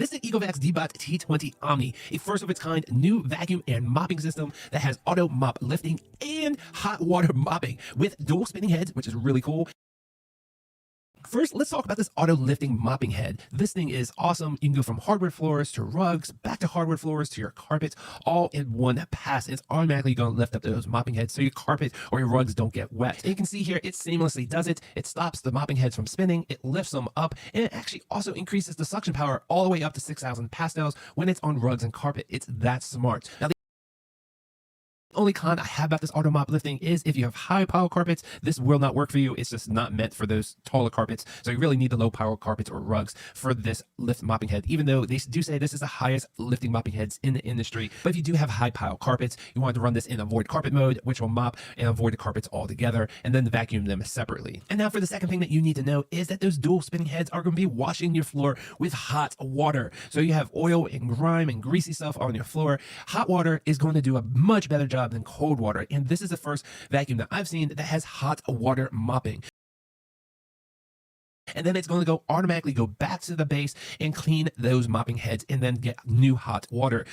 This is the ECOVACS DEEBOT T20 OMNI, a first of its kind new vacuum and mopping system that has auto mop lifting and hot water mopping with dual spinning heads, which is really cool. First, let's talk about this auto lifting mopping head. This thing is awesome. You can go from hardwood floors to rugs, back to hardwood floors to your carpets, all in one pass. It's automatically going to lift up those mopping heads so your carpet or your rugs don't get wet. And you can see here, it seamlessly does it. It stops the mopping heads from spinning, it lifts them up, and it actually also increases the suction power all the way up to 6,000 pascals when it's on rugs and carpet. It's that smart. Now, the only con I have about this auto mop lifting is if you have high power carpets, this will not work for you. It's just not meant for those taller carpets. So you really need the low power carpets or rugs for this lift mopping head, even though they do say this is the highest lifting mopping heads in the industry. But if you do have high power carpets, you want to run this in avoid carpet mode, which will mop and avoid the carpets altogether, and then vacuum them separately. And now for the second thing that you need to know is that those dual spinning heads are going to be washing your floor with hot water. So you have oil and grime and greasy stuff on your floor. Hot water is going to do a much better job than cold water, and this is the first vacuum that I've seen that has hot water mopping. And then it's going to go automatically go back to the base and clean those mopping heads and then get new hot water.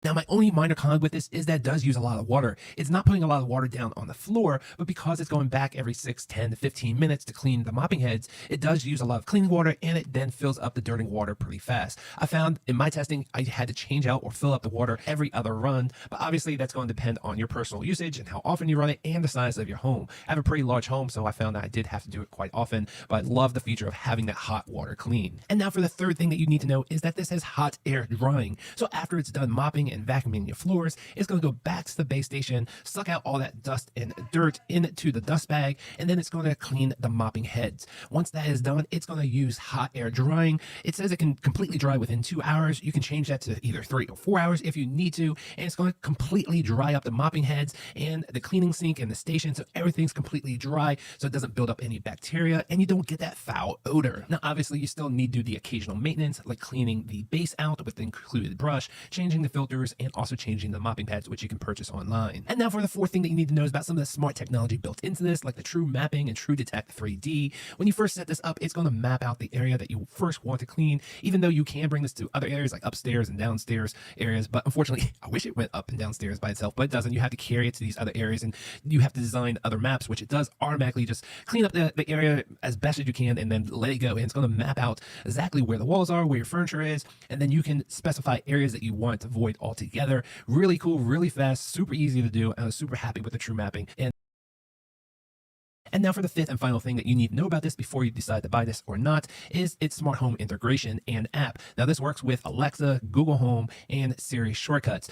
Now, my only minor con with this is that it does use a lot of water. It's not putting a lot of water down on the floor, but because it's going back every 6, 10 to 15 minutes to clean the mopping heads, it does use a lot of cleaning water, and it then fills up the dirty water pretty fast. I found in my testing, I had to change out or fill up the water every other run, but obviously that's going to depend on your personal usage and how often you run it and the size of your home. I have a pretty large home, so I found that I did have to do it quite often, but I love the feature of having that hot water clean. And now for the third thing that you need to know is that this has hot air drying. So after it's done mopping and vacuuming your floors, it's going to go back to the base station, suck out all that dust and dirt into the dust bag, and then it's going to clean the mopping heads. Once that is done, it's going to use hot air drying. It says it can completely dry within 2 hours. You can change that to either 3 or 4 hours if you need to, and it's going to completely dry up the mopping heads and the cleaning sink and the station, so everything's completely dry, so it doesn't build up any bacteria and you don't get that foul odor. Now, obviously, you still need to do the occasional maintenance, like cleaning the base out with the included brush, changing the filters, and also changing the mopping pads, which you can purchase online. And now for the fourth thing that you need to know is about some of the smart technology built into this, like the True Mapping and TrueDetect 3D. When you first set this up, it's going to map out the area that you first want to clean, even though you can bring this to other areas like upstairs and downstairs areas. But unfortunately, I wish it went up and downstairs by itself, but it doesn't. You have to carry it to these other areas, and you have to design other maps, which it does automatically just clean up the area as best as you can and then let it go. And it's going to map out exactly where the walls are, where your furniture is, and then you can specify areas that you want to avoid altogether. Really cool, really fast, super easy to do. I was super happy with the True Mapping. And now for the fifth and final thing that you need to know about this before you decide to buy this or not is its smart home integration and app. Now this works with Alexa, Google Home, and Siri shortcuts.